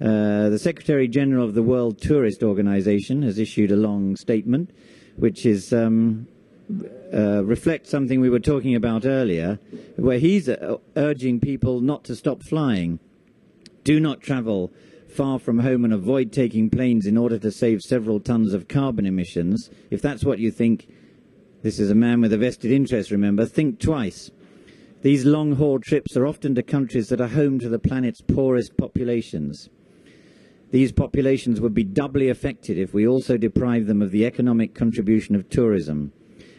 The Secretary General of the World Tourist Organization has issued a long statement, which is reflects something we were talking about earlier, where he's urging people not to stop flying. Do not travel far from home and avoid taking planes in order to save several tons of carbon emissions. If that's what you think, this is a man with a vested interest, remember, think twice. These long-haul trips are often to countries that are home to the planet's poorest populations. These populations would be doubly affected if we also deprive them of the economic contribution of tourism.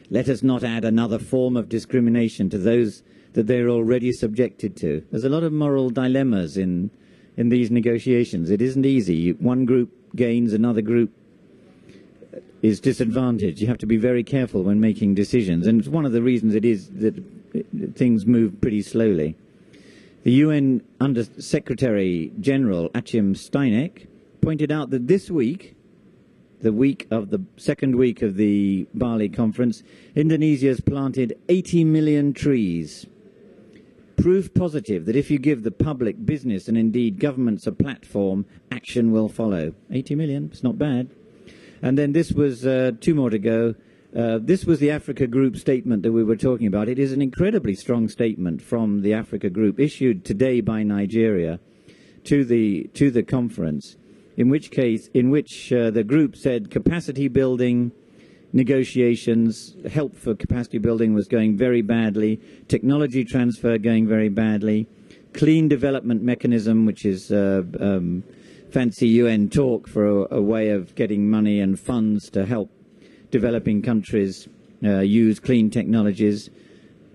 Let us not add another form of discrimination to those that they're already subjected to. There's a lot of moral dilemmas in these negotiations. It isn't easy. One group gains, another group is disadvantaged. You have to be very careful when making decisions, and it's one of the reasons it is that things move pretty slowly. The UN Under Secretary General Achim Steinek pointed out that this week, the second week of the Bali conference, Indonesia has planted 80 million trees. Proof positive that if you give the public, business and indeed governments a platform, action will follow. 80 million, it's not bad. And then this was, two more to go, this was the Africa Group statement that we were talking about. It is an incredibly strong statement from the Africa Group, issued today by Nigeria to the conference, in which the group said capacity building negotiations, help for capacity building was going very badly, technology transfer going very badly, clean development mechanism, which is fancy UN talk for a way of getting money and funds to help developing countries use clean technologies,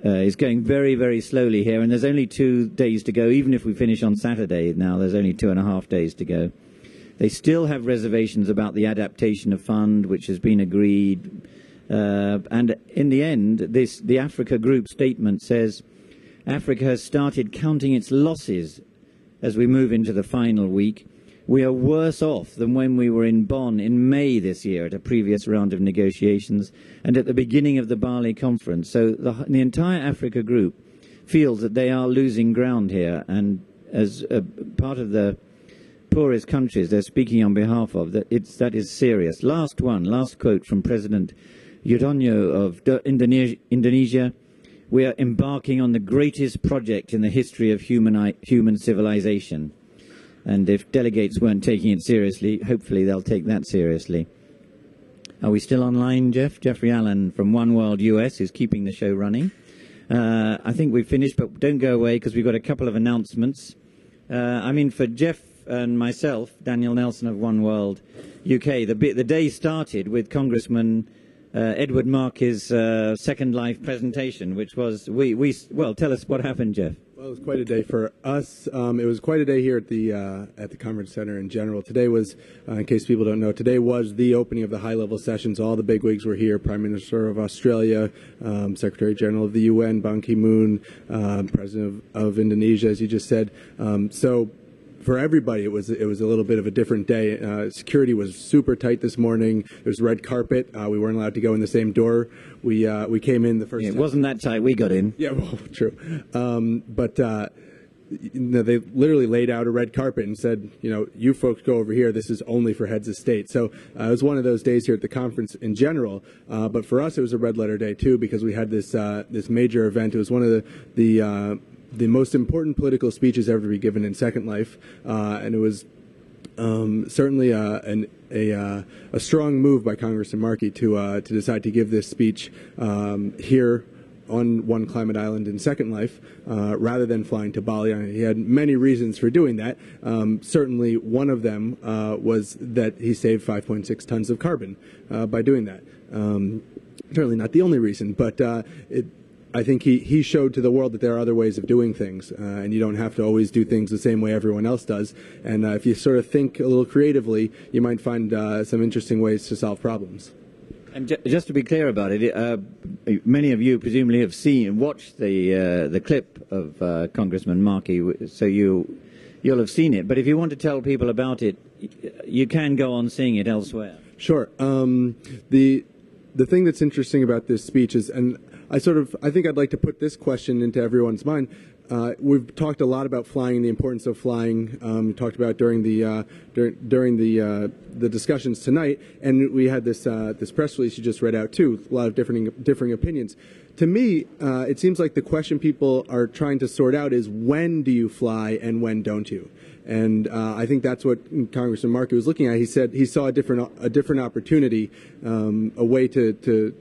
is going very, very slowly here, and there's only 2 days to go. Even if we finish on Saturday now, there's only 2.5 days to go. They still have reservations about the adaptation of fund, which has been agreed. And in the end, the Africa Group statement says Africa has started counting its losses as we move into the final week. We are worse off than when we were in Bonn in May this year at a previous round of negotiations and at the beginning of the Bali conference. So the entire Africa Group feels that they are losing ground here, and as a part of the poorest countries they're speaking on behalf of, that is serious. Last quote from President Yudhoyono of Indonesia. We are embarking on the greatest project in the history of human civilization. And if delegates weren't taking it seriously, hopefully they'll take that seriously. Are we still online, Jeff? Jeffrey Allen from OneWorld US is keeping the show running. I think we've finished, but don't go away because we've got a couple of announcements. For Jeff and myself, Daniel Nelson of OneWorld UK, the day started with Congressman Edward Markey's Second Life presentation, which was, well, tell us what happened, Jeff. Well, it was quite a day for us. It was quite a day here at the conference center in general. Today was, in case people don't know, today was the opening of the high-level sessions. All the bigwigs were here: Prime Minister of Australia, Secretary General of the UN, Ban Ki-moon, President of Indonesia, as you just said. So for everybody, it was a little bit of a different day. Security was super tight this morning. There was red carpet. We weren't allowed to go in the same door. We came in the first. Yeah, it wasn't that tight. We got in. Yeah, well, true. They literally laid out a red carpet and said, you folks go over here. This is only for heads of state. So it was one of those days here at the conference in general. But for us, it was a red letter day too, because we had this major event. It was one of the most important political speeches ever to be given in Second Life, and it was certainly a strong move by Congressman Markey to decide to give this speech here on One Climate Island in Second Life, rather than flying to Bali. He had many reasons for doing that. Certainly one of them was that he saved 5.6 tons of carbon by doing that. Certainly not the only reason, but I think he showed to the world that there are other ways of doing things, and you don't have to always do things the same way everyone else does. And if you sort of think a little creatively, you might find some interesting ways to solve problems. And just to be clear about it, many of you presumably have watched the clip of Congressman Markey, so you'll have seen it. But if you want to tell people about it, you can go on seeing it elsewhere. Sure. The thing that's interesting about this speech is, and I think I'd like to put this question into everyone's mind. we've talked a lot about flying and the importance of flying. We talked about during the discussions tonight, and we had this press release you just read out too. A lot of differing opinions. To me, it seems like the question people are trying to sort out is when do you fly and when don't you? And I think that's what Congressman Markey was looking at. He said he saw a different opportunity, a way to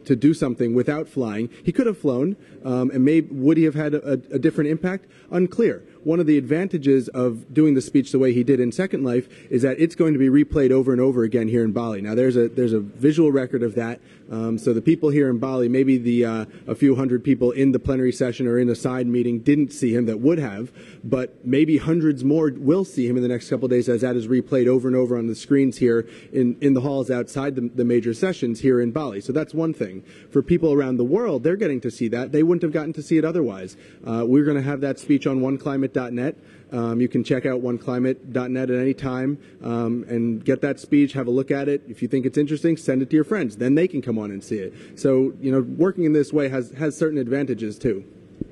do something without flying. He could have flown, and would he have had a different impact? Unclear. One of the advantages of doing the speech the way he did in Second Life is that it's going to be replayed over and over again here in Bali. Now there's a visual record of that. So the people here in Bali, maybe a few hundred people in the plenary session or in a side meeting didn't see him that would have, but maybe hundreds more will see him in the next couple of days as that is replayed over and over on the screens here in the halls outside the major sessions here in Bali. So that's one thing. For people around the world, they're getting to see that. They wouldn't have gotten to see it otherwise. We're going to have that speech on OneClimate.net. You can check out OneClimate.net at any time and get that speech, have a look at it. If you think it's interesting, send it to your friends. Then they can come on and see it. So, working in this way has certain advantages too.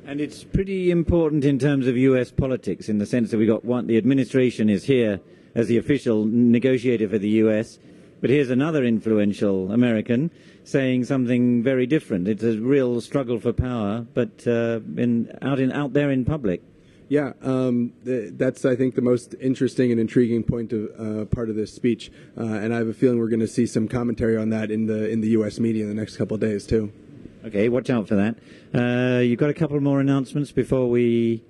And it's pretty important in terms of U.S. politics in the sense that the administration is here as the official negotiator for the U.S., but here's another influential American saying something very different. It's a real struggle for power, but out there in public. Yeah, that's, I think, the most interesting and intriguing part of this speech, and I have a feeling we're going to see some commentary on that in the U.S. media in the next couple of days too. Okay, watch out for that. You've got a couple more announcements before we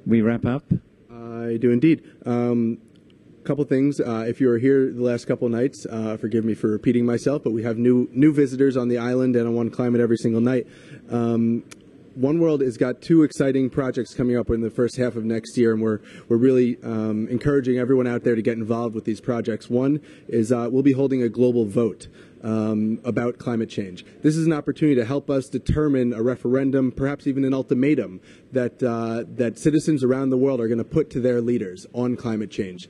wrap up. I do indeed. Couple things. If you were here the last couple nights, forgive me for repeating myself, but we have new visitors on the island and on OneClimate every single night. OneWorld has got two exciting projects coming up in the first half of next year, and we're really encouraging everyone out there to get involved with these projects. One is we'll be holding a global vote about climate change. This is an opportunity to help us determine a referendum, perhaps even an ultimatum that citizens around the world are going to put to their leaders on climate change.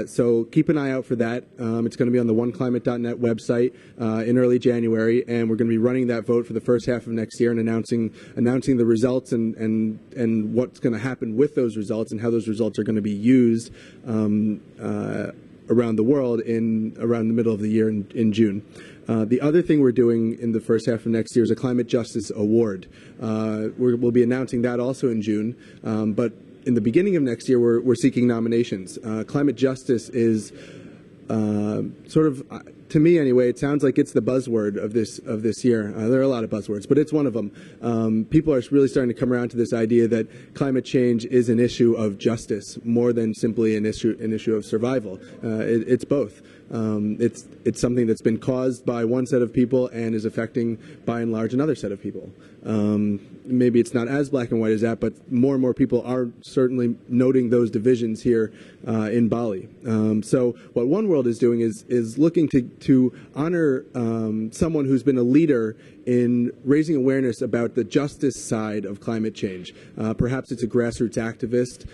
So keep an eye out for that. It's going to be on the OneClimate.net website in early January, and we're going to be running that vote for the first half of next year and announcing the results and what's going to happen with those results and how those results are going to be used around the world around the middle of the year in June. The other thing we're doing in the first half of next year is a Climate Justice Award. We'll be announcing that also in June, but in the beginning of next year we're seeking nominations. Climate justice is sort of, to me anyway, it sounds like it's the buzzword of this year. There are a lot of buzzwords, but it's one of them. People are really starting to come around to this idea that climate change is an issue of justice more than simply an issue of survival. It's both. It's something that's been caused by one set of people and is affecting, by and large, another set of people. Maybe it's not as black and white as that, but more and more people are certainly noting those divisions here in Bali. So what OneWorld is doing is looking to honor someone who's been a leader in raising awareness about the justice side of climate change. Perhaps it's a grassroots activist.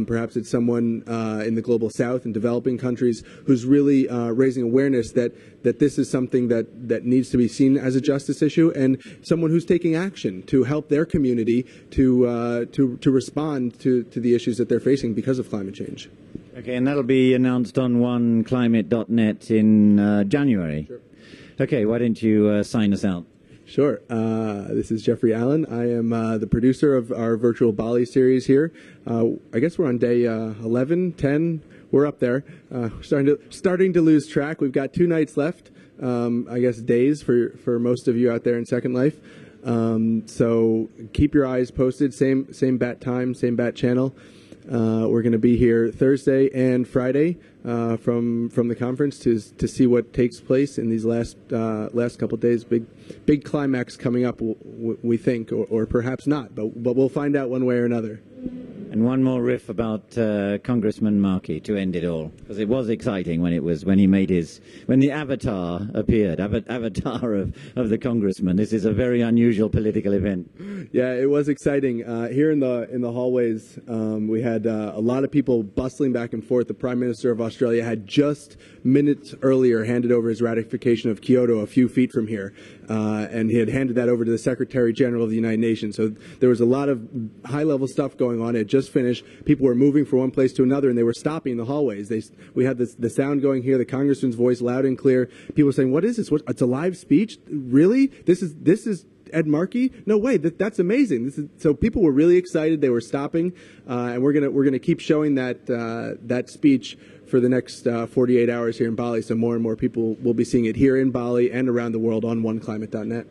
Perhaps it's someone in the global south and developing countries who's really raising awareness that this is something that needs to be seen as a justice issue, and someone who's taking action to help their community to respond to the issues that they're facing because of climate change. Okay, and that'll be announced on OneClimate.net in January. Sure. Okay, why don't you sign us out? Sure. This is Jeffrey Allen. I am the producer of our virtual Bali series here. I guess we're on day 11, 10. We're up there. Starting to lose track. We've got 2 nights left. I guess days for most of you out there in Second Life. So keep your eyes posted. Same bat time, same bat channel. We're going to be here Thursday and Friday from the conference to see what takes place in these last couple of days. Big climax coming up, we think, or perhaps not, but we'll find out one way or another. And one more riff about Congressman Markey to end it all, because it was exciting when the avatar appeared, avatar of the congressman. This is a very unusual political event. Yeah, it was exciting. Here in the hallways, we had a lot of people bustling back and forth. The Prime Minister of Australia had just minutes earlier handed over his ratification of Kyoto a few feet from here, and he had handed that over to the Secretary General of the United Nations. So there was a lot of high-level stuff going on. It just finished. People were moving from one place to another, and they were stopping the hallways. We had the sound going here, the congressman's voice loud and clear. People were saying, "What is this? It's a live speech? Really? This is Ed Markey? No way! That's amazing!" So people were really excited. They were stopping, and we're gonna keep showing that speech for the next 48 hours here in Bali. So more and more people will be seeing it here in Bali and around the world on OneClimate.net.